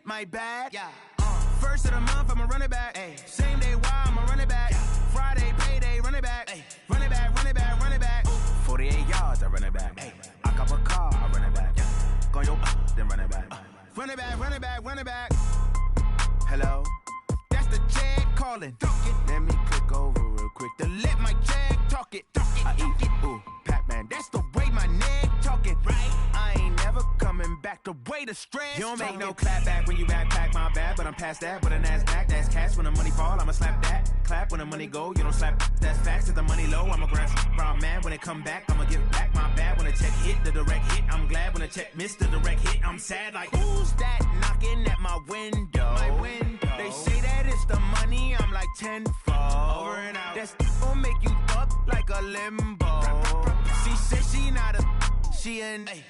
my bad. Yeah. First of the month, I'ma run it back. Ay. Same day, why I'ma run it back. Yeah. Friday, payday, run it back. Ay. Run it back, run it back, run it back. 48 yards, I run it back. Ay. I cop a car, I run it back. Yeah. Go your then run it back. Run it back, run it back, run it back. Hello? That's the jag calling. Let me click over real quick to let my jag talk it. I eat it, ooh, Pac-Man. That's the way my neck talking. Right? I ain't never coming back the way the stress. You don't make no clap back when you backpack, my bad. But I'm past that, but a NASDAQ, that's cash. When the money fall, I'ma slap that. Clap when the money go, you don't slap. That's facts. If the money low, I'ma grab brown man. When it come back, I'ma give back my bad. When the check hit, the direct hit. I'm glad when the check missed the direct hit. I'm sad like, who's that knocking at my window? My window. They say that it's the money, I'm like tenfold. Over and out. That's gon' make you up like a limbo. She said she not a, she an. Ay.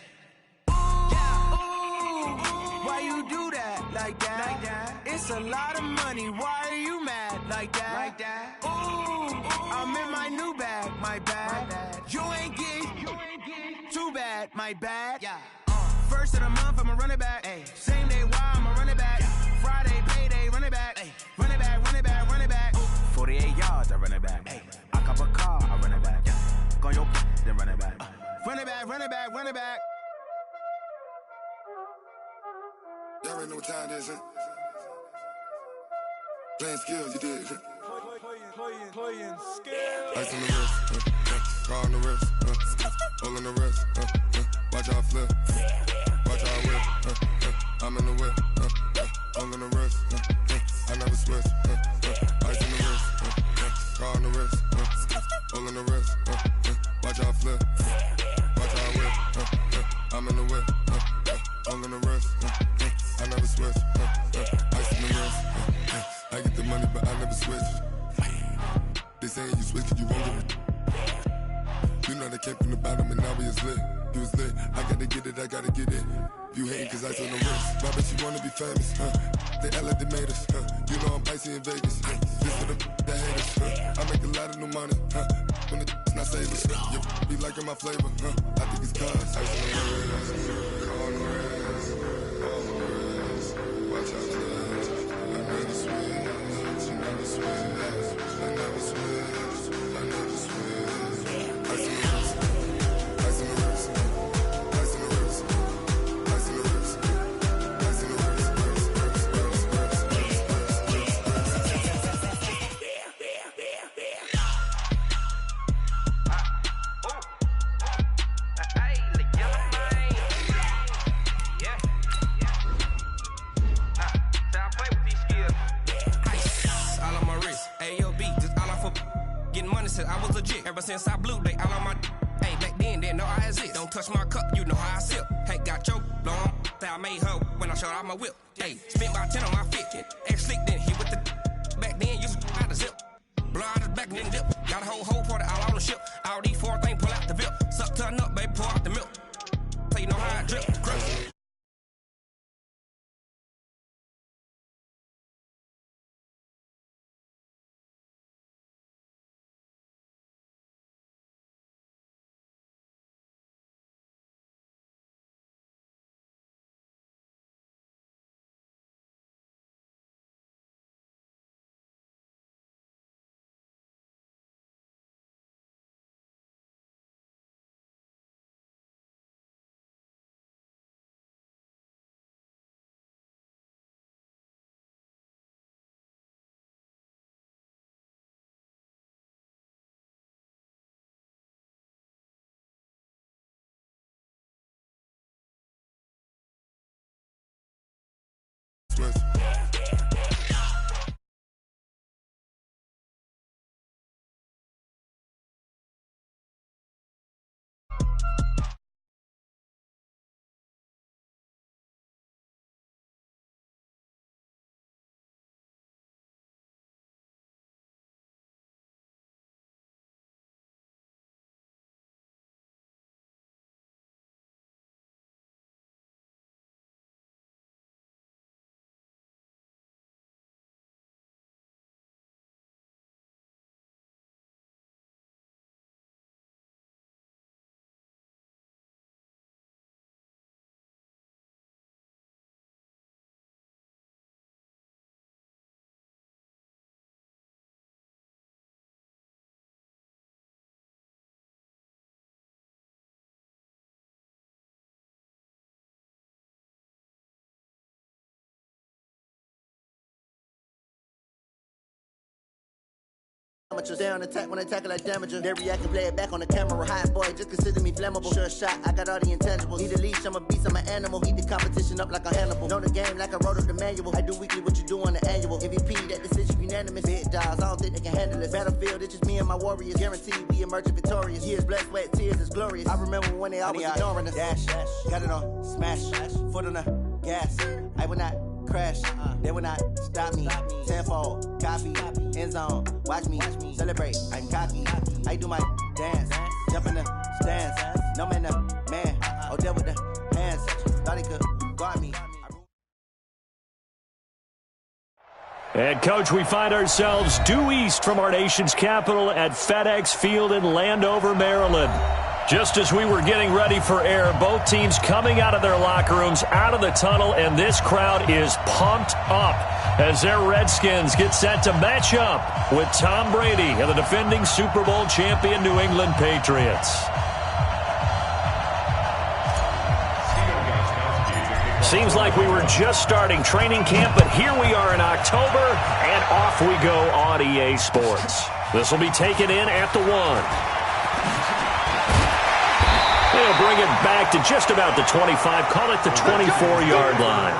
Yeah, ooh, why you do that like that? Like that? It's a lot of money. Why are you mad like that? Like that? Ooh, I'm in my new bag, my bad. You ain't getting too bad, my bad. Yeah. First of the month, I'ma run it back. Ay. Same day, why I'ma run it back. Yeah. Friday, payday, run it back. Ay. Run it back, run it back, run it back. 48 yards, I run it back. Ay. I cop a car, I run it back. Yeah. Go your then run it back. Run it back, run it back, run it back. Y'all already know what time it is, huh? Playing skills, you did. Playing skills. Ice on the wrist, car on the wrist, all on the wrist, watch how I flip, watch how I whip, I'm in the whip, all on the wrist, I never switch, ice on the wrist, car on the wrist, all on the wrist, watch how I flip, watch how I whip, I'm in the whip, all on the wrist, I never switch, ice on the wrist, I get the money but I never switch. They saying you switch it, you won't get it. You know they came from the bottom and now we is lit. You was lit, I gotta get it, I gotta get it. You hating cause ice on the wrist. Why bet you wanna be famous, huh? They act like they made us, huh? You know I'm icy in Vegas, huh? This for the that hate us, huh? I make a lot of new money, huh? When it's not savers, you be liking my flavor, huh? I think it's cause ice on the wrist, car on the wrist, all on the wrist. Watch out, cuz I never switch, you never switch. I never switch, I never switch. Ice on the wrist, ice on the wrist, ice on the wrist, ice on the wrist, ice on the wrist, I was legit. Ever since I blew, they all on my. Hey, back then, didn't know I exist. Don't touch my cup, you know how I sip. Hey, got your long. Say I made her when I showed out my whip. Hey, spent about 10 on my fit. Ex slick, then hit with the. Back then, used to out the zip. Blow out the back, then dip. Got a whole party all on the ship. All these four things pull out the VIP. Suck, turn up, baby, pour out the milk. So you know how I drip. Crush. Stay on attack when I tackle like damager. They react and play it back on the camera. Hot boy, just consider me flammable. Sure shot, I got all the intangibles. Need a leash, I'm a beast, I'm an animal. Eat the competition up like a Hannibal. Know the game like I wrote up the manual. I do weekly what you do on the annual. MVP, that decision unanimous. Big dogs, I don't think they can handle it. Battlefield, it's just me and my warriors. Guaranteed we emerge victorious. Years, blood, sweat, tears, it's glorious. I remember when they always ignoring us. Dash, got it on, smash, foot on the gas. I will not crash, they will not stop me. Tenfold, copy, end zone, watch me celebrate. I'm cocky, I do my dance, jump in the stands. No man, man, oh, there with the hands. Thought he could guard me. And, Coach, we find ourselves due east from our nation's capital at FedEx Field in Landover, Maryland. Just as we were getting ready for air, both teams coming out of their locker rooms, out of the tunnel, and this crowd is pumped up as their Redskins get set to match up with Tom Brady and the defending Super Bowl champion New England Patriots. Seems like we were just starting training camp, but here we are in October, and off we go on EA Sports. This will be taken in at the 1. They'll bring it back to just about the 25, call it the 24-yard line.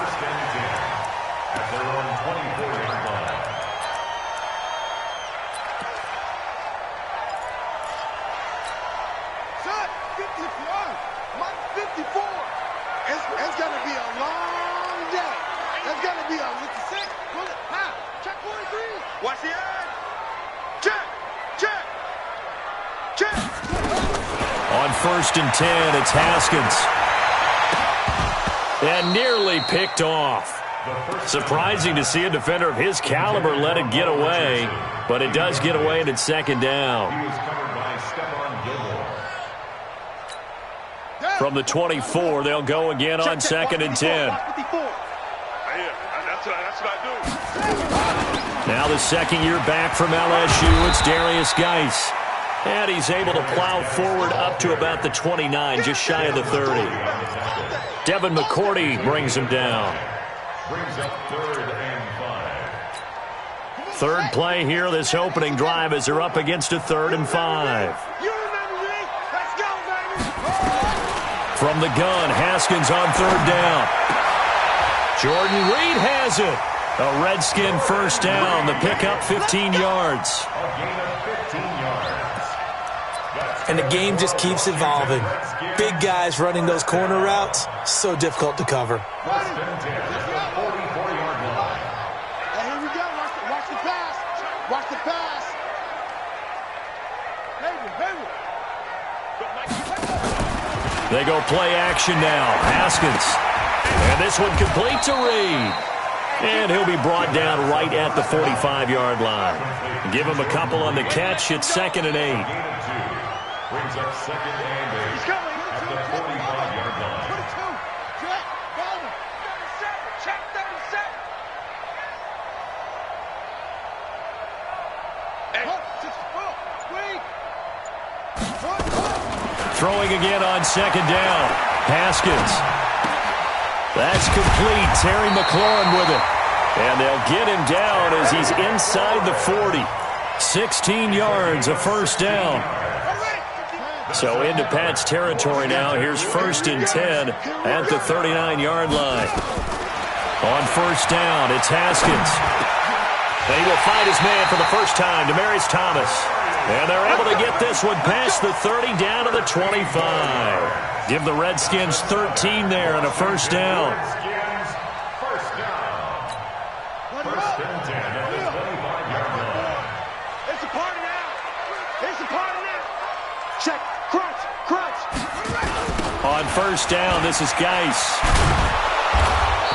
Shot 54, Mike 54. It's going to be a long day. It's going to be a 6, pull it, high, check 43. Watch the eye. Check, check, check. On 1st and 10, it's Haskins. And nearly picked off. Surprising to see a defender of his caliber let it get away, but it does get away and it's 2nd down. From the 24, they'll go again on 2nd and 10. Now the second year back from LSU, it's Darius Geis. And he's able to plow forward up to about the 29, just shy of the 30. Devin McCourty brings him down. Brings up 3rd and 5. Third play here, this opening drive, as they're up against a 3rd and 5. From the gun, Haskins on 3rd down. Jordan Reed has it. A Redskin first down. The pickup 15 yards. A gain of 15 yards. And the game just keeps evolving. Big guys running those corner routes, so difficult to cover. First and 10 at the 44-yard line. And here we go. Watch the pass. Watch the pass. They go play action now. Haskins. And this one complete to Reed. And he'll be brought down right at the 45-yard line. Give him a couple on the catch. It's 2nd and 8. Brings up 2nd and 8. He's coming. At the 45-yard line. 22. Check. Bowman. 37. Check 37. Throwing again on 2nd down. Haskins. That's complete. Terry McLaurin with it. And they'll get him down as he's inside the 40. 16 yards, a first down. So into Pat's territory now. Here's 1st and 10 at the 39-yard line. On 1st down, it's Haskins. They will find his man for the first time, Demaryius Thomas. And they're able to get this one past the 30 down to the 25. Give the Redskins 13 there and a first down. First down. 1st and 10 at the 25-yard line. It's a party now. It's a party now. Check. Crunch. Crunch. On 1st down, this is Geis.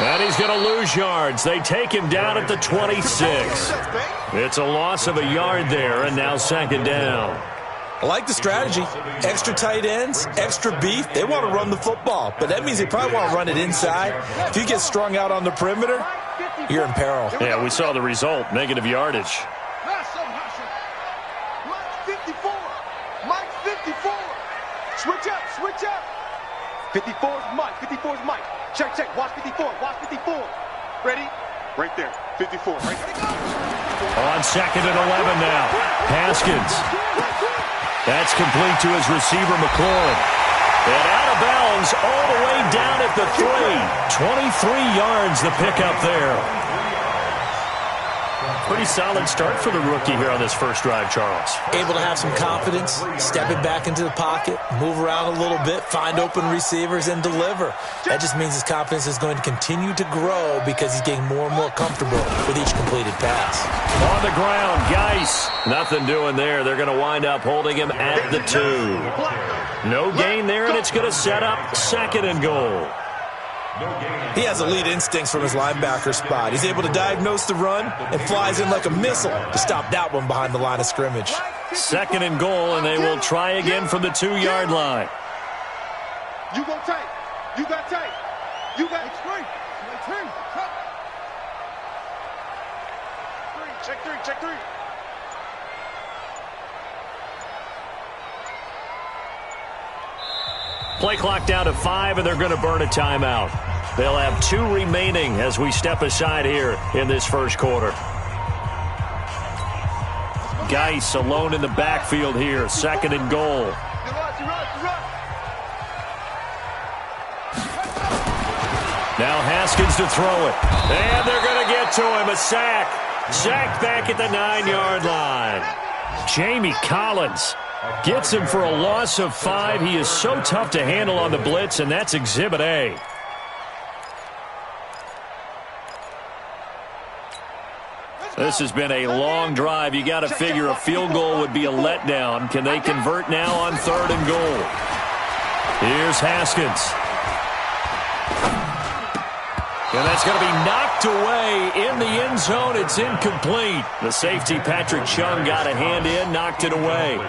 And he's going to lose yards. They take him down at the 26. It's a loss of a yard there, and now 2nd down. I like the strategy. Extra tight ends, extra beef. They want to run the football, but that means they probably want to run it inside. If you get strung out on the perimeter, you're in peril. Yeah, we saw the result, negative yardage. Mike 54. Mike 54. Switch up. Switch up. 54 is Mike. 54 is Mike. Check. Watch 54. Watch 54. Ready? Right there. 54. Right there. On 2nd and 11 now. Haskins. That's complete to his receiver, McLaurin. And out of bounds all the way down at the 3. 23 yards the pickup there. Pretty solid start for the rookie here on this first drive, Charles. Able to have some confidence, step it back into the pocket, move around a little bit, find open receivers, and deliver. That just means his confidence is going to continue to grow because he's getting more and more comfortable with each completed pass. On the ground, Geis. Nothing doing there. They're going to wind up holding him at the 2. No gain there, and it's going to set up 2nd and goal. He has elite instincts from his linebacker spot. He's able to diagnose the run and flies in like a missile to stop that one behind the line of scrimmage. 2nd and goal, and they will try again from the 2-yard line. You go tight. You got tight. You got three. Check three. Check three. Play clock down to 5, and they're going to burn a timeout. They'll have 2 remaining as we step aside here in this first quarter. Geis alone in the backfield here. 2nd and goal. Now Haskins to throw it. And they're going to get to him. A sack. Sacked back at the 9-yard line. Jamie Collins gets him for a loss of 5. He is so tough to handle on the blitz, and that's Exhibit A. This has been a long drive. You got to figure a field goal would be a letdown. Can they convert now on 3rd and goal? Here's Haskins. And that's going to be knocked away in the end zone. It's incomplete. The safety, Patrick Chung, got a hand in, knocked it away.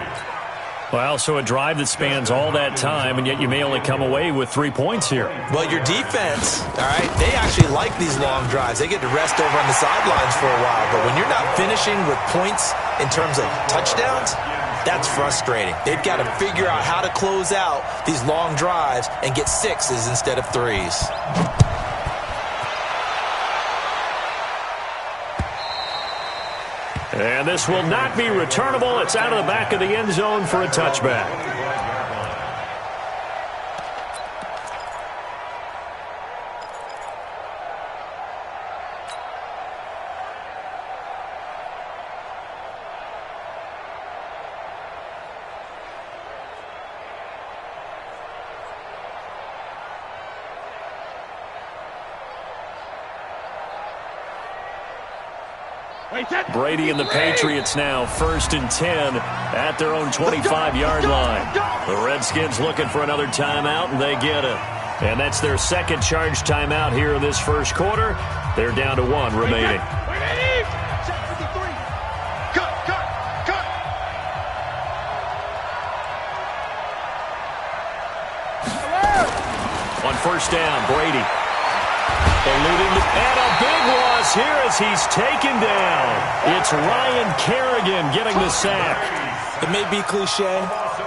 Well, so a drive that spans all that time, and yet you may only come away with 3 points here. Well, your defense, all right, they actually like these long drives. They get to rest over on the sidelines for a while. But when you're not finishing with points in terms of touchdowns, that's frustrating. They've got to figure out how to close out these long drives and get 6s instead of 3s. And this will not be returnable. It's out of the back of the end zone for a touchback. Brady and the Patriots now 1st and 10 at their own 25-yard line. The Redskins looking for another timeout, and they get it. And that's their 2nd charge timeout here in this first quarter. They're down to 1 remaining. On 1st down, Brady. Eluding and a big loss here as he's taken down. It's Ryan Kerrigan getting the sack. It may be cliche,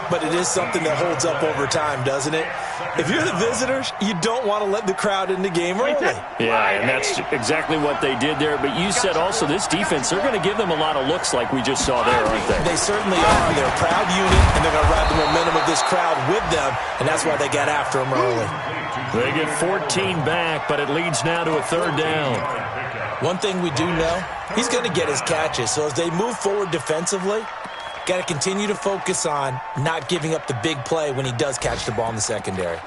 but it is something that holds up over time, doesn't it? If you're the visitors, you don't want to let the crowd in the game early. Yeah, and that's exactly what they did there. But you said also this defense, they're going to give them a lot of looks like we just saw there, aren't they? They certainly are. They're a proud unit, and they're going to ride the momentum of this crowd with them, and that's why they got after them early. They get 14 back, but it leads now to a 3rd down. One thing we do know, he's going to get his catches. So as they move forward defensively, got to continue to focus on not giving up the big play when he does catch the ball in the secondary.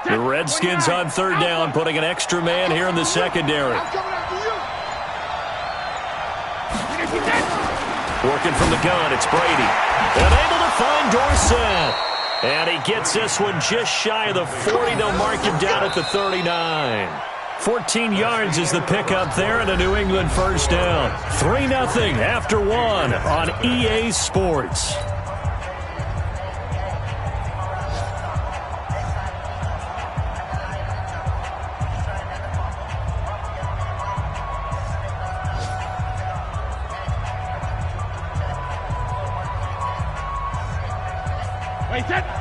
The Redskins on 3rd down, putting an extra man here in the secondary. Working from the gun, it's Brady. And able to find Dorsett. And he gets this one just shy of the 40. They'll mark him down at the 39. 14 yards is the pickup there and a New England 1st down. 3-0 after 1 on EA Sports.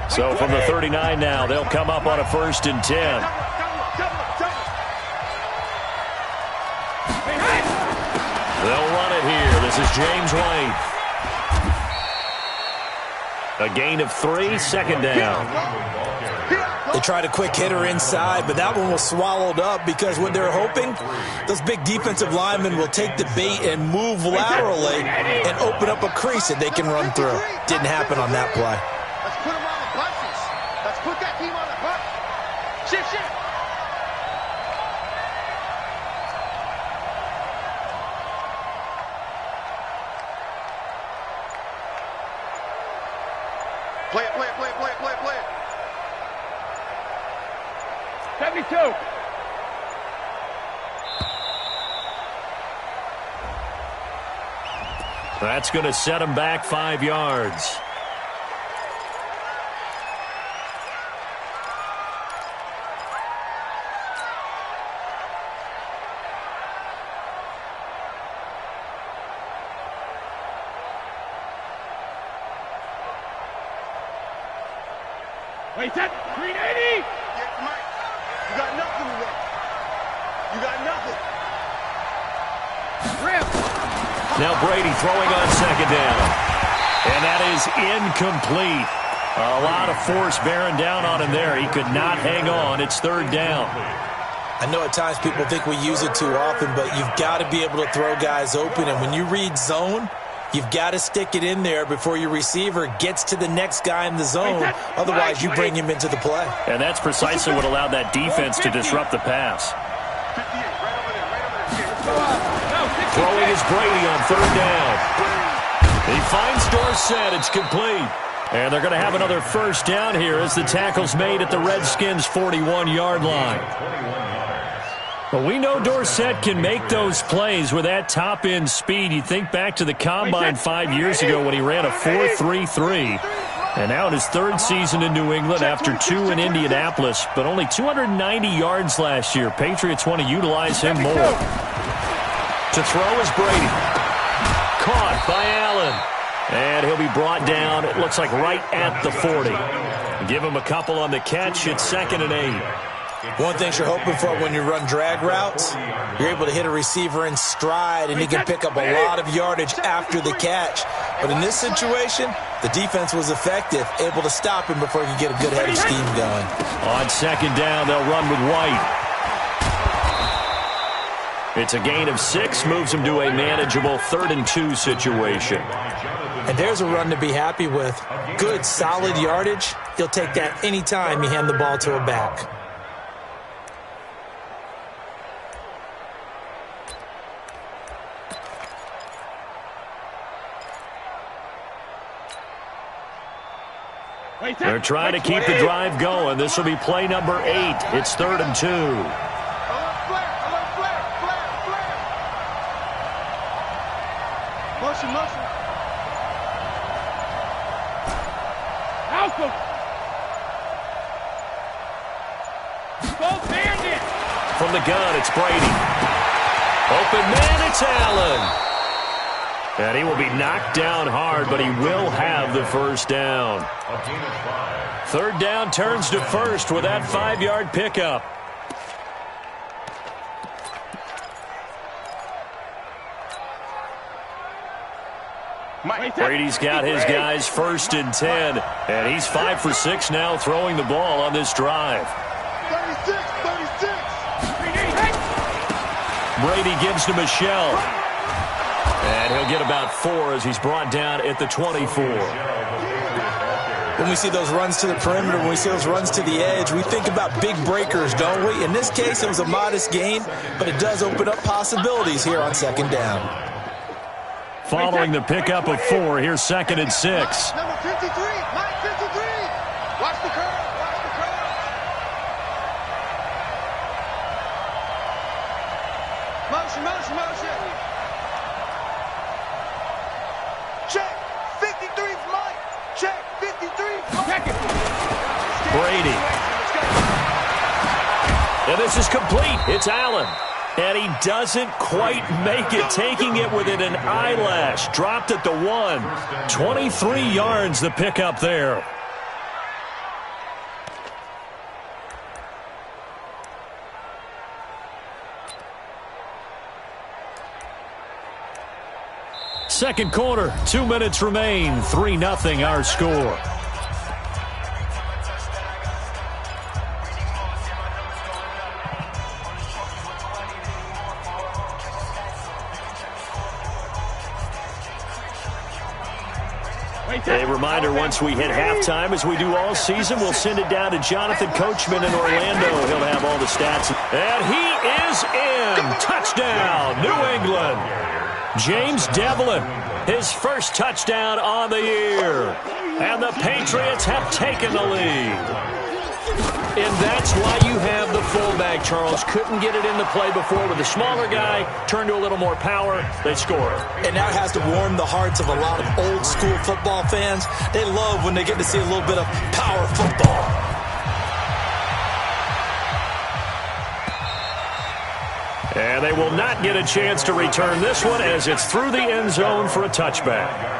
So from the 39 now, they'll come up on a 1st and 10. They'll run it here. This is James White. A gain of 3, 2nd down. They tried a quick hitter inside, but that one was swallowed up because what they're hoping, those big defensive linemen will take the bait and move laterally and open up a crease that they can run through. Didn't happen on that play. Let's put them on the buses. Let's put that team on the bus. Shift, shift. Play it, play it, play it, play it, play it, play it. 72. That's going to set him back 5 yards. Wait, that 380. Yeah, Mike, you got nothing today. You got nothing. Rip. Now Brady throwing on 2nd down. And that is incomplete. A lot of force bearing down on him there. He could not hang on. It's 3rd down. I know at times people think we use it too often, but you've got to be able to throw guys open. And when you read zone, you've got to stick it in there before your receiver gets to the next guy in the zone. Otherwise, you bring him into the play. And that's precisely what allowed that defense to disrupt the pass. Throwing is Brady on 3rd down. He finds Dorsett. It's complete. And they're going to have another 1st down here as the tackle's made at the Redskins' 41-yard line. But we know Dorsett can make those plays with that top-end speed. You think back to the Combine 5 years ago when he ran a 4.33. And now in his 3rd season in New England after 2 in Indianapolis, but only 290 yards last year. Patriots want to utilize him more. To throw is Brady. Caught by Allen. And he'll be brought down, it looks like right at the 40. Give him a couple on the catch. It's 2nd and 8. One thing you're hoping for when you run drag routes, you're able to hit a receiver in stride, and he can pick up a lot of yardage after the catch. But in this situation, the defense was effective, able to stop him before he could get a good head of steam going. On 2nd down, they'll run with White. It's a gain of 6, moves him to a manageable 3rd and 2 situation. And there's a run to be happy with. Good, solid yardage. He'll take that anytime you hand the ball to a back. They're trying to keep the drive going. This will be play number 8. It's 3rd and 2. Motion, motion. Alpha. Go bandit. From the gun, it's Brady. Open man, it's Allen. And he will be knocked down hard, but he will have the 1st down. 3rd down turns to 1st with that 5-yard pickup. Brady's got his guys 1st and 10, and he's 5 for 6 now throwing the ball on this drive. 36. Brady gives to Michelle. And he'll get about 4 as he's brought down at the 24. When we see those runs to the perimeter, when we see those runs to the edge, we think about big breakers, don't we? In this case, it was a modest gain, but it does open up possibilities here on 2nd down. Following the pickup of 4, here's 2nd and 6. Number 53, Mike 53. Watch the curve, watch the curve. Motion, motion, motion. Check, 53 Mike. Check, 53 Mike. Brady. And this is complete. It's Allen. And he doesn't quite make it, taking it within an eyelash. Dropped at the 1. 23 yards the pickup there. Second quarter, 2 minutes remain, 3-0 our score. A reminder, once we hit halftime, as we do all season, we'll send it down to Jonathan Coachman in Orlando. He'll have all the stats. And he is in. Touchdown, New England. James Devlin, his first touchdown on the year. And the Patriots have taken the lead. And that's why you have the fullback, Charles. Couldn't get it into play before with the smaller guy. Turned to a little more power. They score. And that has to warm the hearts of a lot of old-school football fans. They love when they get to see a little bit of power football. And they will not get a chance to return this one as it's through the end zone for a touchback.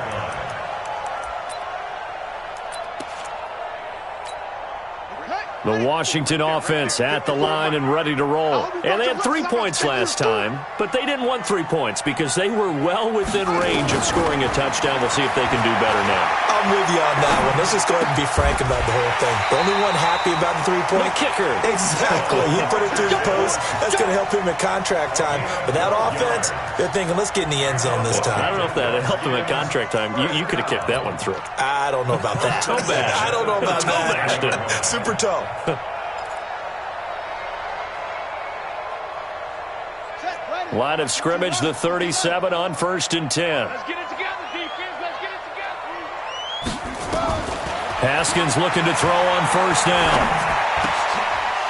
The Washington offense at the line and ready to roll. And they had 3 points last time, but they didn't want 3 points because they were well within range of scoring a touchdown. We'll see if they can do better now. I'm with you on that one. Let's just go ahead and be frank about the whole thing. The only one happy about the 3-point kicker. Exactly. He put it through the post. That's going to help him at contract time. But that offense, they're thinking, let's get in the end zone this time. I don't know if that helped him at contract time. You could have kicked that one through. I don't know about that. Toe bash. I don't know about toe that. Bashed Super toe. Line of scrimmage, the 37 on 1st and 10. Let's get it together, defense. Let's get it together. Haskins looking to throw on 1st down.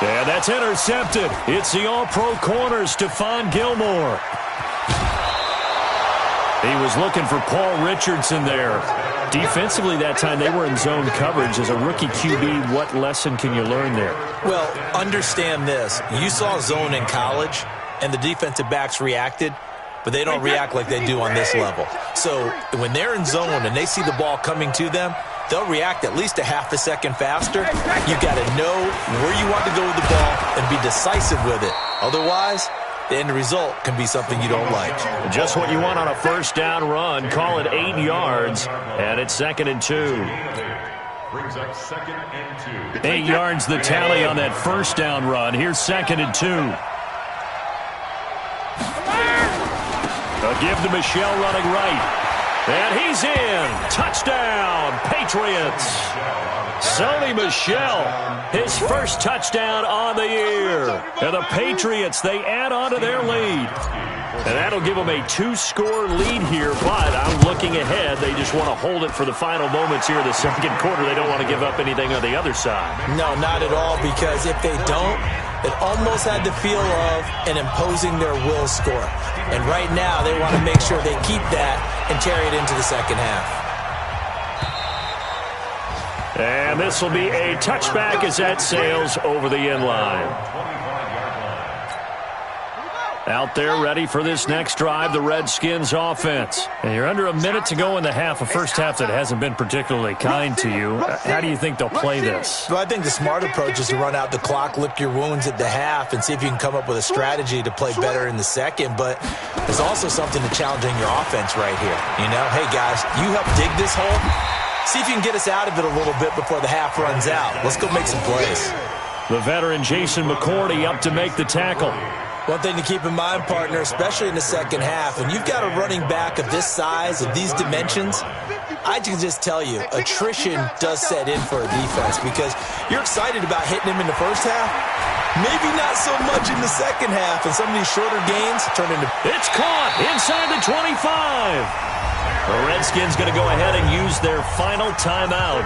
And that's intercepted. It's the all-pro corner, Stephon Gilmore. He was looking for Paul Richardson there. Defensively that time, they were in zone coverage. As a rookie QB, what lesson can you learn there? Well, understand this. You saw zone in college, and the defensive backs reacted, but they don't react like they do on this level. So when they're in zone and they see the ball coming to them, they'll react at least a half a second faster. You got to know where you want to go with the ball and be decisive with it. Otherwise, the end result can be something you don't like. Just what you want on a 1st down run. Call it 8 yards, and it's 2nd and 2. Brings up 2nd and 2. 8 yards the tally on that 1st down run. Here's 2nd and 2. A give to Michel running right. And he's in. Touchdown, Patriots. Sony Michel, his first touchdown on the year. And the Patriots, they add on to their lead. And that'll give them a 2-score lead here, but I'm looking ahead. They just want to hold it for the final moments here of the 2nd quarter. They don't want to give up anything on the other side. No, not at all, because if they don't, it almost had the feel of an imposing their will score. And right now, they want to make sure they keep that and carry it into the 2nd half. And this will be a touchback as that sails over the end line. Out there ready for this next drive, the Redskins offense. And you're under a minute to go in the half, a first half that hasn't been particularly kind to you. How do you think they'll play this? Well, I think the smart approach is to run out the clock, lick your wounds at the half, and see if you can come up with a strategy to play better in the 2nd. But there's also something to challenging your offense right here. You know, hey, guys, you help dig this hole. See if you can get us out of it a little bit before the half runs out. Let's go make some plays. The veteran Jason McCourty up to make the tackle. One thing to keep in mind, partner, especially in the 2nd half, when you've got a running back of this size, of these dimensions, I can just tell you, attrition does set in for a defense because you're excited about hitting him in the 1st half. Maybe not so much in the 2nd half, and some of these shorter gains turn into... It's caught inside the 25. The Redskins going to go ahead and use their final timeout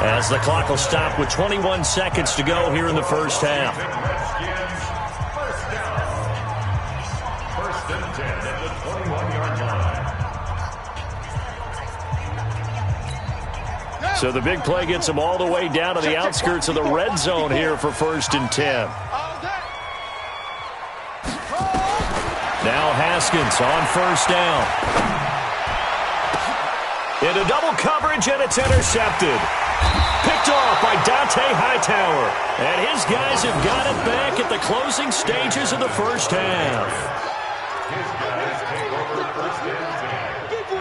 as the clock will stop with 21 seconds to go here in the 1st half. First and 10 at the 21-yard line. So the big play gets them all the way down to the outskirts of the red zone here for 1st and 10. Now Haskins on 1st down. Into double coverage, and it's intercepted. Picked off by Dante Hightower. And his guys have got it back at the closing stages of the 1st half. His guys take over 1st and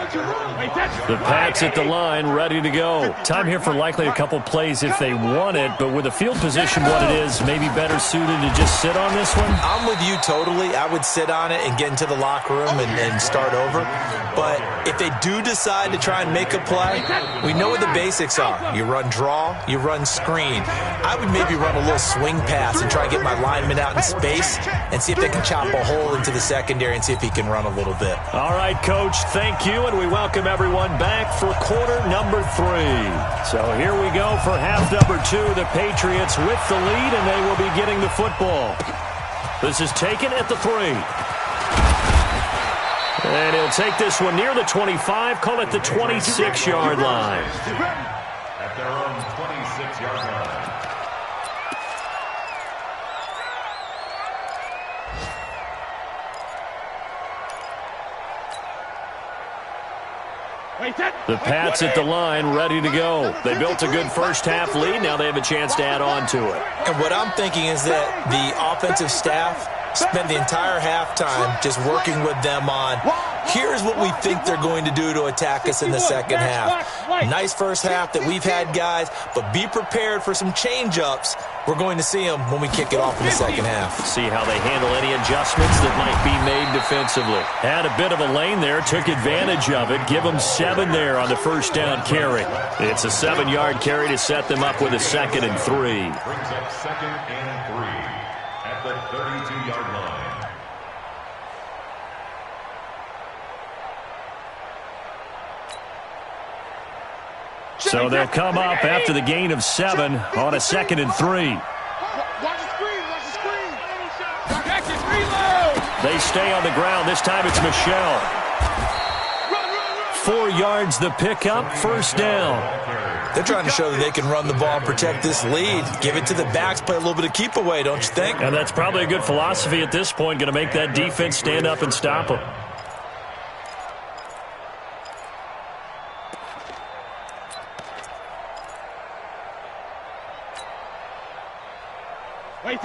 10. The Pats at the line, ready to go. Time here for likely a couple plays if they want it, but with the field position what it is, maybe better suited to just sit on this one? I'm with you totally. I would sit on it and get into the locker room and start over. But if they do decide to try and make a play, we know what the basics are. You run draw, you run screen. I would maybe run a little swing pass and try and get my lineman out in space and see if they can chop a hole into the secondary and see if he can run a little bit. All right, Coach, thank you, and we welcome everyone back for quarter number 3. So here we go for half number 2. The Patriots with the lead, and they will be getting the football. This is taken at the 3. And he'll take this one near the 25, call it the 26-yard line. At their own 26-yard line. The Pats at the line, ready to go. They built a good first-half lead. Now they have a chance to add on to it. And what I'm thinking is that the offensive staff spent the entire halftime just working with them on, here's what we think they're going to do to attack us in the second half. Nice first half that we've had, guys, but be prepared for some change-ups. We're going to see them when we kick it off in the second half. See how they handle any adjustments that might be made defensively. Had a bit of a lane there, took advantage of it. Give them 7 there on the first down carry. It's a 7-yard carry to set them up with a 2nd and 3. Brings up 2nd and 3 at the 32-yard line. So they'll come up after the gain of 7 on a 2nd and 3. Watch the screen, watch the screen. They stay on the ground. This time it's Michelle. 4 yards the pickup, first down. They're trying to show that they can run the ball and protect this lead. Give it to the backs, play a little bit of keep away, don't you think? And that's probably a good philosophy at this point, going to make that defense stand up and stop them.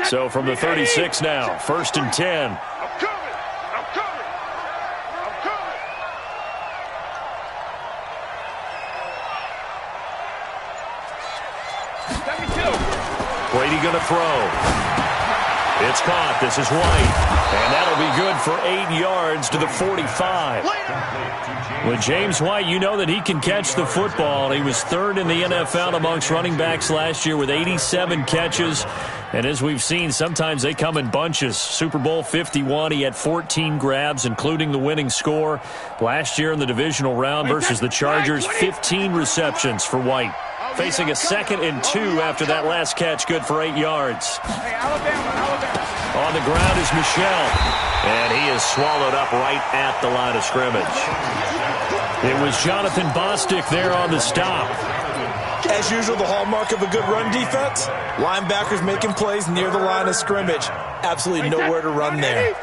So from the 36 now, 1st and 10. I'm coming. Brady going to throw. It's caught. This is White. And that'll be good for 8 yards to the 45. With James White, you know that he can catch the football. He was 3rd in the NFL amongst running backs last year with 87 catches. And as we've seen, sometimes they come in bunches. Super Bowl 51, he had 14 grabs, including the winning score. Last year in the divisional round versus the Chargers, 15 receptions for White. Facing a 2nd and 2 after that last catch, good for 8 yards. On the ground is Michelle, and he is swallowed up right at the line of scrimmage. It was Jonathan Bostic there on the stop. As usual, the hallmark of a good run defense, linebackers making plays near the line of scrimmage. Absolutely nowhere to run there.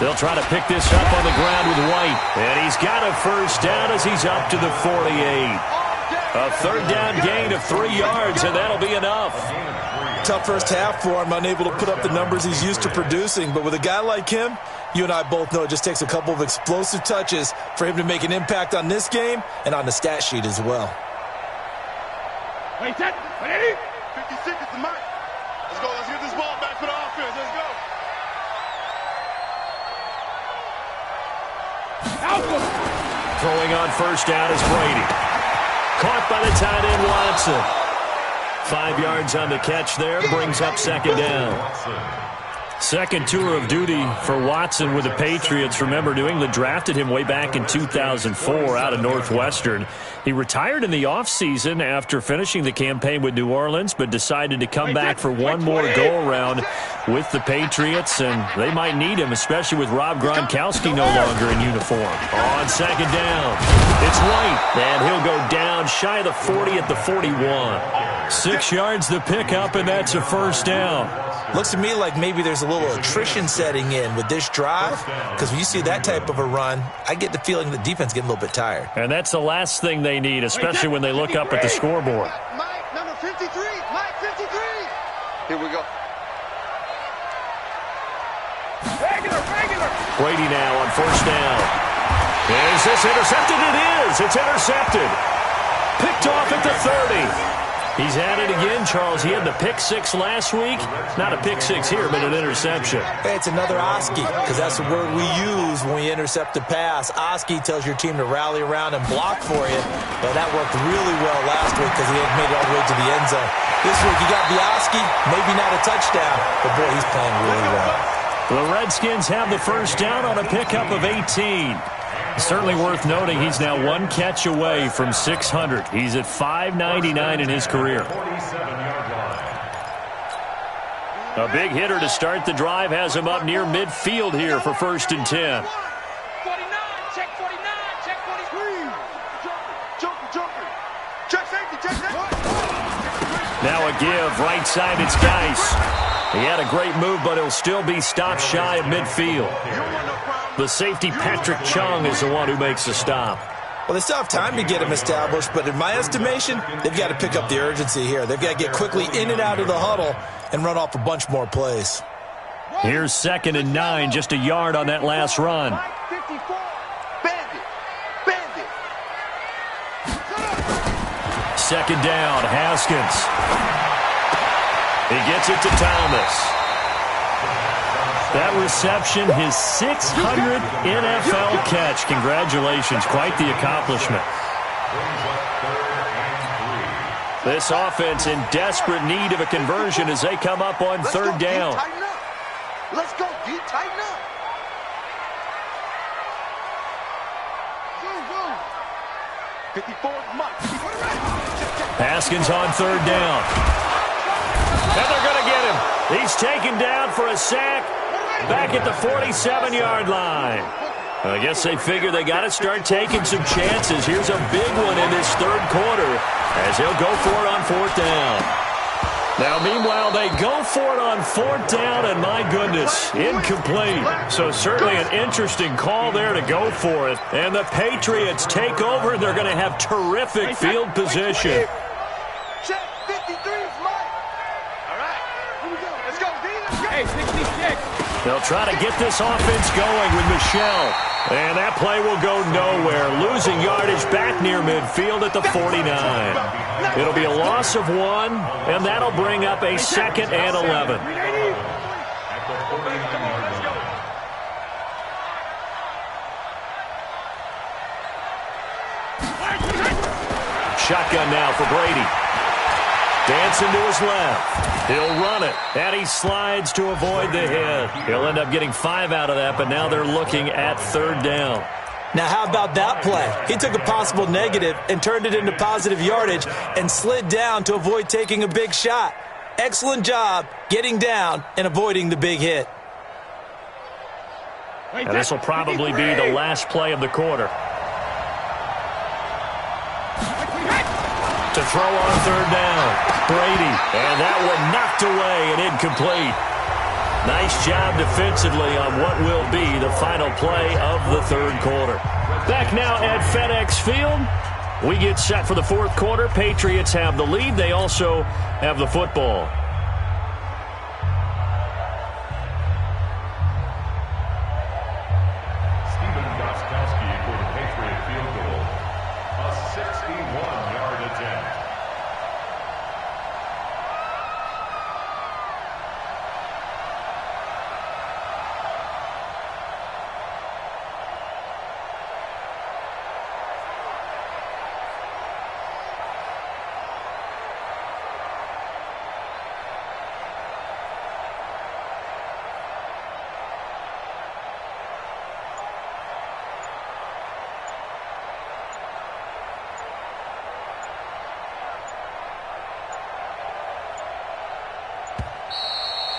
They'll try to pick this up on the ground with White. And he's got a first down as he's up to the 48. A 3rd down gain of 3 yards, and that'll be enough. Tough first half for him, unable to put up the numbers he's used to producing. But with a guy like him, you and I both know it just takes a couple of explosive touches for him to make an impact on this game and on the stat sheet as well. 50 seconds to mark. Let's go. Let's get this ball back for the offense. Let's go. Throwing on first down is Brady. Caught by the tight end Watson. 5 yards on the catch there, brings up 2nd down. Second tour of duty for Watson with the Patriots. Remember, New England drafted him way back in 2004 out of Northwestern. He retired in the offseason after finishing the campaign with New Orleans, but decided to come back for one more go-around with the Patriots, and they might need him, especially with Rob Gronkowski no longer in uniform. On 2nd down, it's White, and he'll go down shy of the 40 at the 41. 6 yards the pickup, and that's a first down. Looks to me like maybe there's a little attrition setting in with this drive, because when you see that type of a run, I get the feeling the defense getting a little bit tired. And that's the last thing they need, especially when they look up at the scoreboard. Mike, number 53. Mike, 53. Here we go. Brady now on first down. Is this intercepted? It is. It's intercepted. Picked off at the 30. He's had it again, Charles. He had the pick six last week. Not a pick six here, but an interception. Hey, it's another Oski, because that's the word we use when we intercept a pass. Oski tells your team to rally around and block for you. But that worked really well last week because he hadn't made it all the way to the end zone. This week he got the Oski, maybe not a touchdown, but boy, he's playing really well. The Redskins have the first down on a pickup of 18. Certainly worth noting he's now one catch away from 600. He's at 599 in his career. A big hitter to start the drive has him up near midfield here for first and 10. 49, check 49, check 43. Jumper. Check safety, check safety. Now a give, right side, it's Geis. He had a great move, but he'll still be stopped shy of midfield. The safety, Patrick Chung, is the one who makes the stop. Well, they still have time to get him established, but in my estimation, they've got to pick up the urgency here. They've got to get quickly in and out of the huddle and run off a bunch more plays. Here's 2nd and 9, just a yard on that last run. 54. Bandit. 2nd down, Haskins. He gets it to Thomas. That reception, his 600th NFL catch. Congratulations, quite the accomplishment. This offense in desperate need of a conversion as they come up on 3rd down. Let's go, D. Tighten up. Go. 54 Mike. Haskins on 3rd down. And they're going to get him. He's taken down for a sack. Back at the 47-yard line. I guess they figure they got to start taking some chances. Here's a big one in this 3rd quarter as he'll go for it on 4th down. Now, meanwhile, they go for it on 4th down, and my goodness, incomplete. So certainly an interesting call there to go for it. And the Patriots take over, and they're going to have terrific field position. Check 53 is Mike. All right, here we go. Let's go, D. Hey, 66. They'll try to get this offense going with Michelle. And that play will go nowhere. Losing yardage back near midfield at the 49. It'll be a loss of 1, and that'll bring up a 2nd and 11. Shotgun now for Brady. Dancing to his left. He'll run it, and he slides to avoid the hit. He'll end up getting 5 out of that, but now they're looking at 3rd down. Now, how about that play? He took a possible negative and turned it into positive yardage and slid down to avoid taking a big shot. Excellent job getting down and avoiding the big hit. And this will probably be the last play of the quarter. To throw on 3rd down. Brady, and that one knocked away and incomplete. Nice job defensively on what will be the final play of the 3rd quarter. Back now at FedEx Field. We get set for the 4th quarter. Patriots have the lead. They also have the football. For the Patriot field goal, a 61-yard attempt.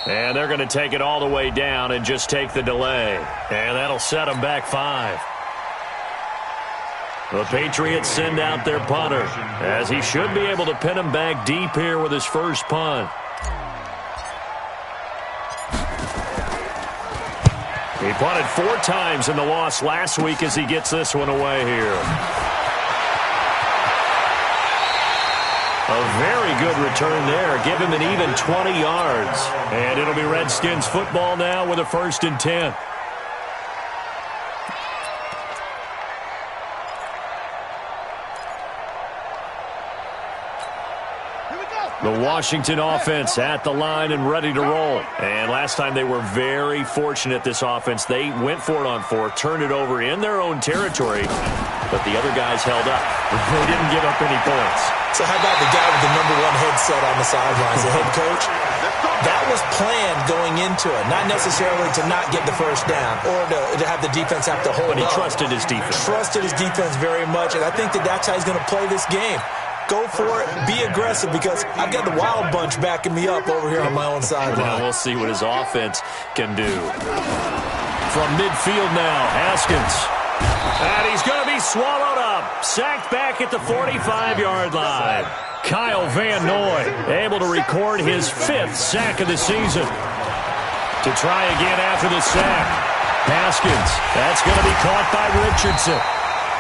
And they're going to take it all the way down and just take the delay. And that'll set them back 5. The Patriots send out their punter, as he should be able to pin him back deep here with his first punt. He punted 4 times in the loss last week as he gets this one away here. A very good return there. Give him an even 20 yards. And it'll be Redskins football now with a 1st and 10. The Washington offense at the line and ready to roll. And last time they were very fortunate, this offense. They went for it on fourth, turned it over in their own territory, but the other guys held up. They didn't give up any points. So how about the guy with the number one headset on the sidelines, the head coach? That was planned going into it, not necessarily to not get the first down or to have the defense have to hold up. But he trusted his defense. Trusted his defense very much, and I think that's how he's going to play this game. Go for it. Be aggressive because I've got the Wild Bunch backing me up over here on my own sideline. Well, we'll see what his offense can do. From midfield now, Haskins. And he's going to be swallowed up. Sacked back at the 45-yard line. Kyle Van Noy able to record his 5th sack of the season. To try again after the sack. Haskins. That's going to be caught by Richardson.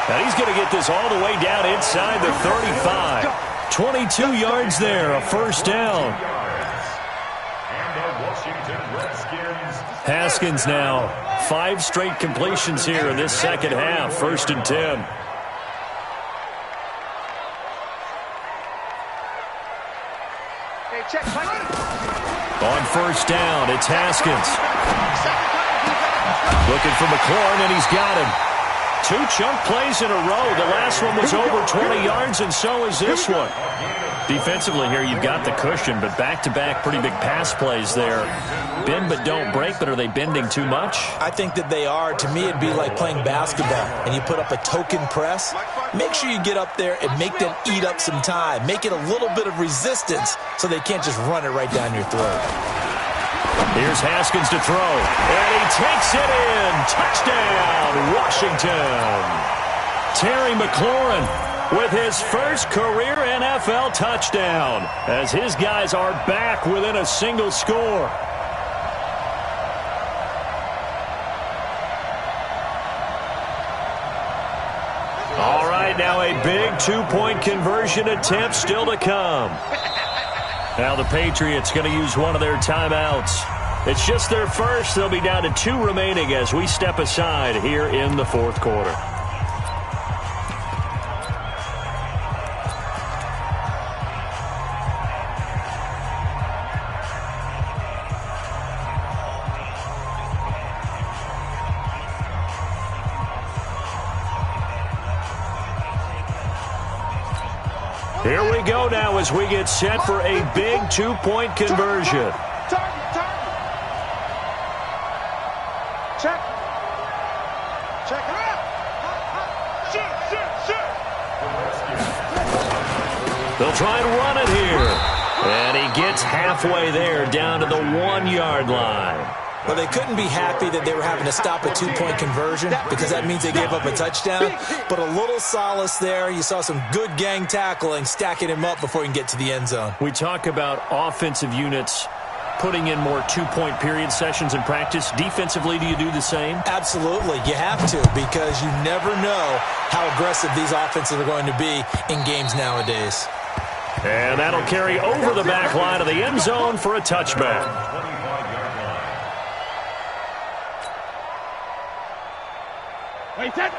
And he's going to get this all the way down inside the 35. 22 yards there, a first down. Haskins now, 5 straight completions here in this second half, 1st and 10. On first down, it's Haskins. Looking for McLaurin, and he's got him. 2 chunk plays in a row. The last one was over 20 yards, and so is this one. Defensively here, you've got the cushion, but back-to-back pretty big pass plays there. Bend but don't break, but are they bending too much? I think that they are. To me, it'd be like playing basketball, and you put up a token press. Make sure you get up there and make them eat up some time. Make it a little bit of resistance so they can't just run it right down your throat. Here's Haskins to throw, and he takes it in. Touchdown, Washington. Terry McLaurin with his first career NFL touchdown as his guys are back within a single score. All right, now a big 2-point conversion attempt still to come. Now the Patriots going to use one of their timeouts. It's just their first. They'll be down to 2 remaining as we step aside here in the 4th quarter. Here we go now as we get set for a big 2-point conversion. Check. Check it out. They'll try and run it here. And he gets halfway there down to the 1-yard line. Well, they couldn't be happy that they were having to stop a 2-point conversion because that means they gave up a touchdown. But a little solace there. You saw some good gang tackling, stacking him up before he can get to the end zone. We talk about offensive units putting in more 2-point period sessions in practice. Defensively, do you do the same? Absolutely. You have to because you never know how aggressive these offenses are going to be in games nowadays. And that'll carry over the back line of the end zone for a touchback.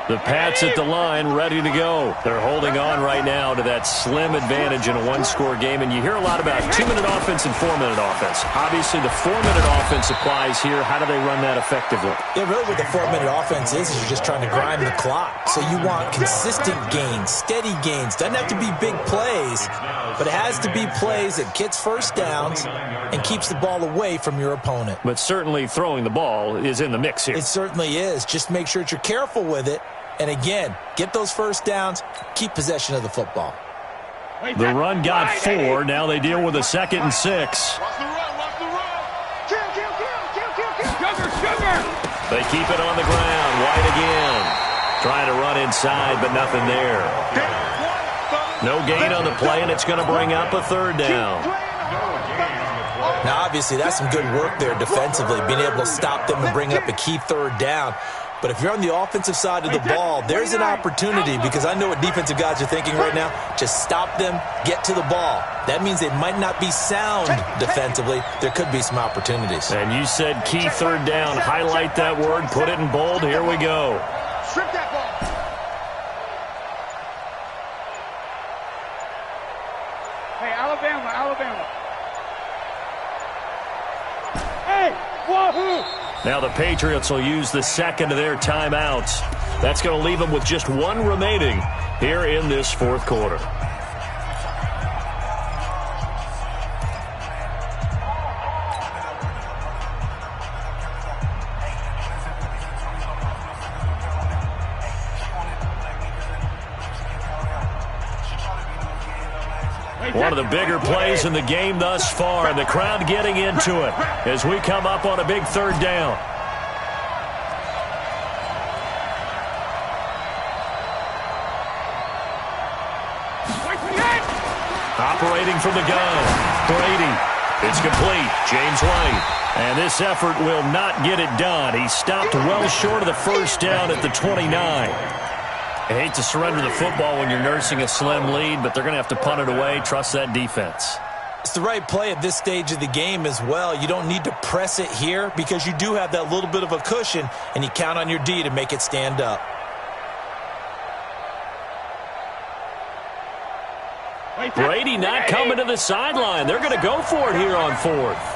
The Pats at the line, ready to go. They're holding on right now to that slim advantage in a 1-score game. And you hear a lot about 2-minute offense and 4-minute offense. Obviously, the 4-minute offense applies here. How do they run that effectively? Yeah, really what the 4-minute offense is you're just trying to grind the clock. So you want consistent gains, steady gains. Doesn't have to be big plays, but it has to be plays that gets first downs and keeps the ball away from your opponent. But certainly throwing the ball is in the mix here. It certainly is. Just make sure that you're careful with it. And again, get those first downs, keep possession of the football. The run got 4. Now they deal with a 2nd and 6. Watch the run. Kill. Sugar. They keep it on the ground. White again. Trying to run inside, but nothing there. No gain on the play, and it's going to bring up a 3rd down. Now, obviously, that's some good work there defensively, being able to stop them and bring up a key 3rd down. But if you're on the offensive side of the ball, there's an opportunity because I know what defensive guys are thinking right now. Just stop them, get to the ball. That means they might not be sound defensively. There could be some opportunities. And you said key 3rd down. Highlight that word. Put it in bold. Here we go. Strip that ball. Hey, Alabama. Hey, wahoo! Now the Patriots will use the second of their timeouts. That's going to leave them with just one remaining here in this fourth quarter. One of the bigger plays in the game thus far, and the crowd getting into it as we come up on a big third down. Operating from the gun, Brady. It's complete. James White. And this effort will not get it done. He stopped well short of the first down at the 29. I hate to surrender the football when you're nursing a slim lead, but they're going to have to punt it away. Trust that defense. It's the right play at this stage of the game as well. You don't need to press it here because you do have that little bit of a cushion, and you count on your D to make it stand up. Brady not coming to the sideline. They're going to go for it here on fourth.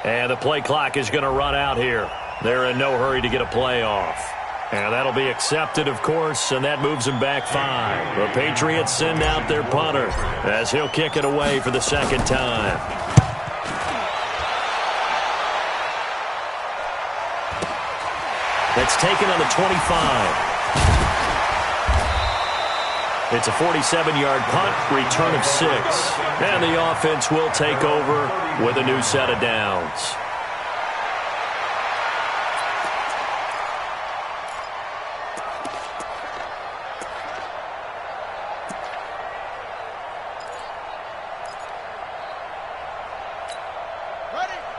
And the play clock is going to run out here. They're in no hurry to get a play off. And that'll be accepted, of course, and that moves them back 5. The Patriots send out their punter as he'll kick it away for the second time. That's taken on the 25. It's a 47-yard punt, return of 6. And the offense will take over with a new set of downs.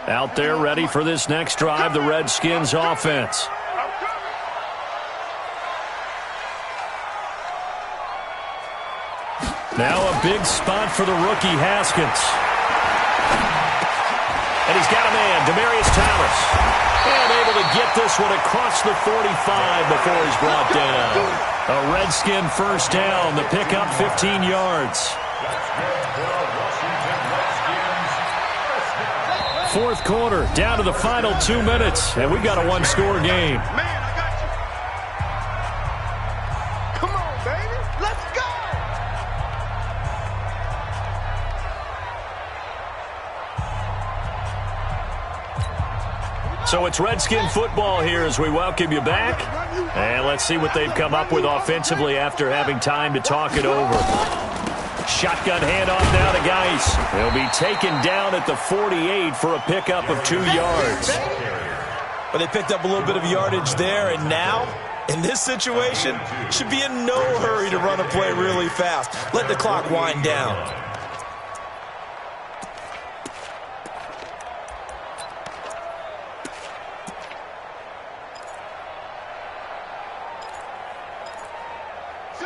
Out there ready for this next drive, the Redskins offense. Now a big spot for the rookie Haskins. And he's got a man, Demaryius Thomas. And able to get this one across the 45 before he's brought down. A Redskin first down, the pickup 15 yards. Fourth quarter, down to the final 2 minutes, and we've got a one-score game. So it's Redskin football here as we welcome you back. And let's see what they've come up with offensively after having time to talk it over. Shotgun handoff now to Geis. He'll be taken down at the 48 for a pickup of 2 yards. But they picked up a little bit of yardage there, and now, in this situation, should be in no hurry to run a play really fast. Let the clock wind down.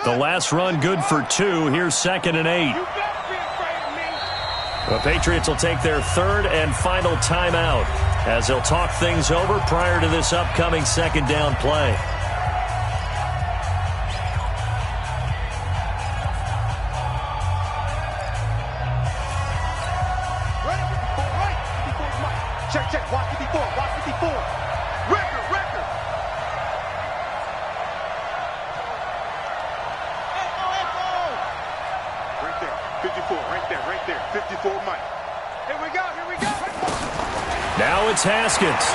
The last run good for 2. Here's 2nd and 8. The Patriots will take their third and final timeout as they'll talk things over prior to this upcoming second down play. Check. Watch 54. Record. Right there. 54. Right there. 54 Mike. Here we go. Now it's Haskins.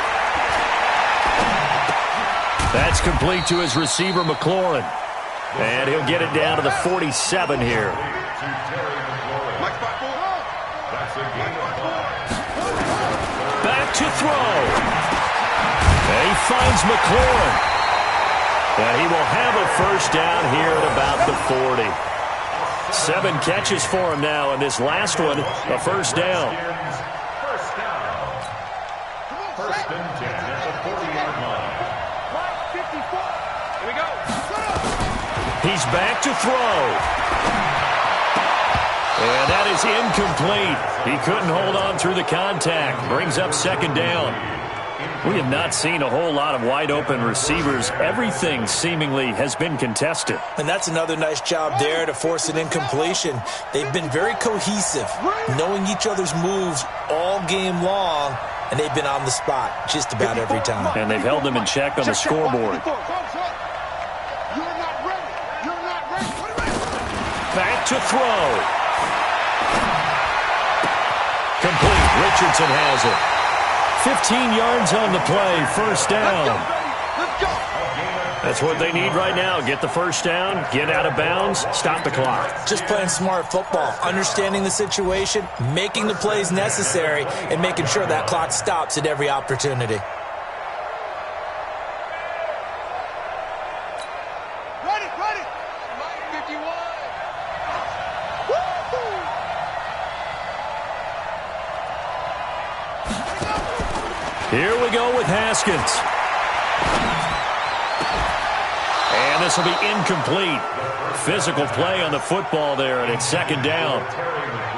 That's complete to his receiver, McLaurin. And he'll get it down to the 47 here. Back to throw. And he finds McLaurin. And he will have a first down here at about the 40. 7 catches for him now, and this last one, a first down. First and 10 at the 40-yard line. we go. He's back to throw. And that is incomplete. He couldn't hold on through the contact. Brings up second down. We have not seen a whole lot of wide-open receivers. Everything seemingly has been contested. And that's another nice job there to force an incompletion. They've been very cohesive, knowing each other's moves all game long, and they've been on the spot just about every time. And they've held them in check on the scoreboard. Back to throw. Complete. Richardson has it. 15 yards on the play. First down. That's what they need right now. Get the first down, get out of bounds, stop the clock. Just playing smart football, understanding the situation, making the plays necessary, and making sure that clock stops at every opportunity. Here we go with Haskins. And this will be incomplete. Physical play on the football there, and it's second down.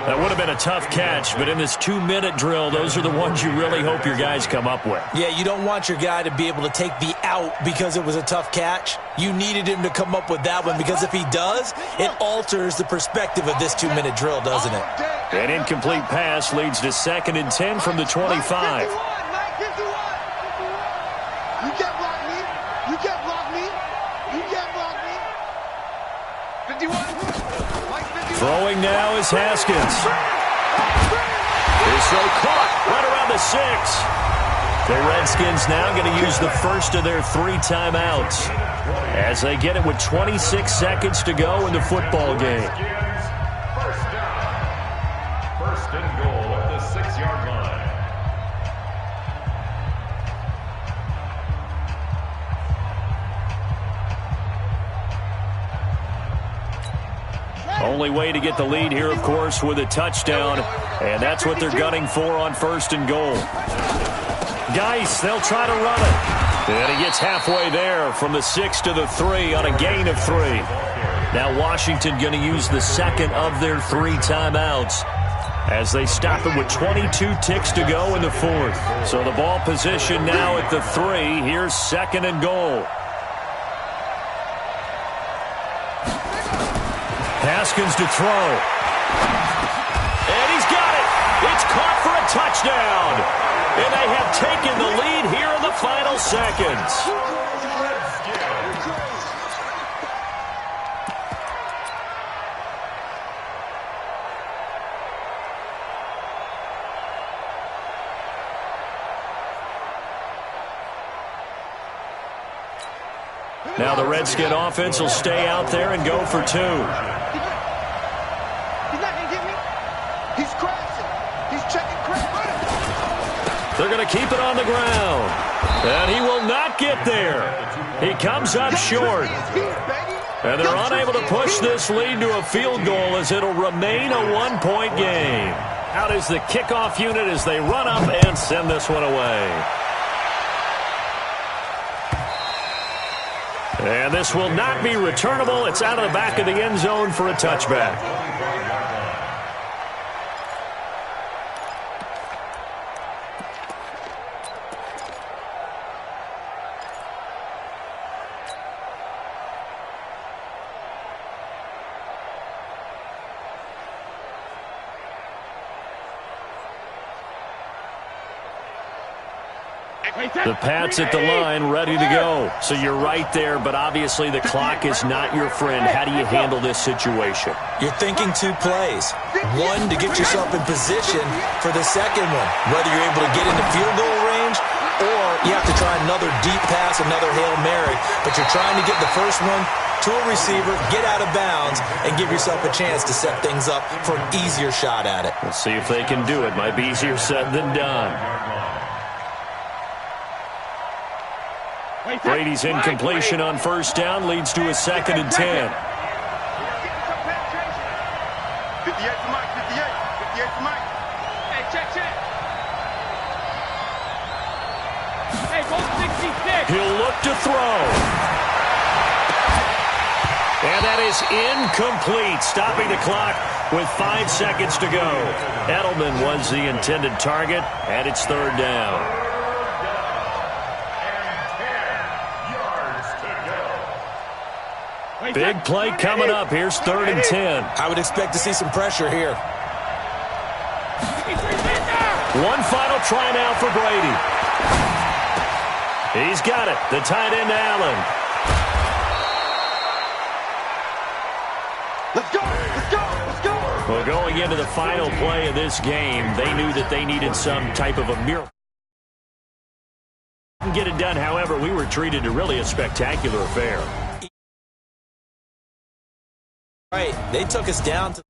That would have been a tough catch, but in this 2-minute drill, those are the ones you really hope your guys come up with. Yeah, you don't want your guy to be able to take the out because it was a tough catch. You needed him to come up with that one, because if he does, it alters the perspective of this 2-minute drill, doesn't it? An incomplete pass leads to 2nd and 10 from the 25. You can't block me. You can't block me. You can't block me. 51. Throwing now is Haskins. This throw caught right around the 6. The Redskins now going to use the first of their 3 timeouts as they get it with 26 seconds to go in the football game. First down. First and goal at the 6-yard line. Only way to get the lead here, of course, with a touchdown, and that's what they're gunning for on 1st and goal. Geis, they'll try to run it. And he gets halfway there from the 6 to the 3 on a gain of 3. Now Washington going to use the second of their 3 timeouts as they stop it with 22 ticks to go in the 4th. So the ball position now at the 3. Here's 2nd and goal. Haskins to throw. And he's got it. It's caught for a touchdown. And they have taken the lead here in the final seconds. Now the Redskin offense will stay out there and go for 2. He's not going to get me. He's crashing. He's checking crash. They're going to keep it on the ground. And he will not get there. He comes up short. And they're unable to push this lead to a field goal as it'll remain a 1-point game. Out is the kickoff unit as they run up and send this one away. And this will not be returnable. It's out of the back of the end zone for a touchback. The Pats at the line, ready to go. So you're right there, but obviously the clock is not your friend. How do you handle this situation? You're thinking 2 plays. One, to get yourself in position for the second one, whether you're able to get into field goal range or you have to try another deep pass, another Hail Mary. But you're trying to get the first one to a receiver, get out of bounds, and give yourself a chance to set things up for an easier shot at it. We'll see if they can do it. Might be easier said than done. Brady's incompletion on first down leads to a 2nd and 10. 58 for Mike, 58 for Mike. Hey, check. Hey, go 66. He'll look to throw. And that is incomplete, stopping the clock with 5 seconds to go. Edelman was the intended target, and it's third down. Big play coming up. Here's 3rd and 10. I would expect to see some pressure here. One final try now for Brady. He's got it. The tight end, Allen. Let's go! Let's go! Let's go! Well, going into the final play of this game, they knew that they needed some type of a miracle. Didn't get it done, however, we were treated to really a spectacular affair. Right, they took us down to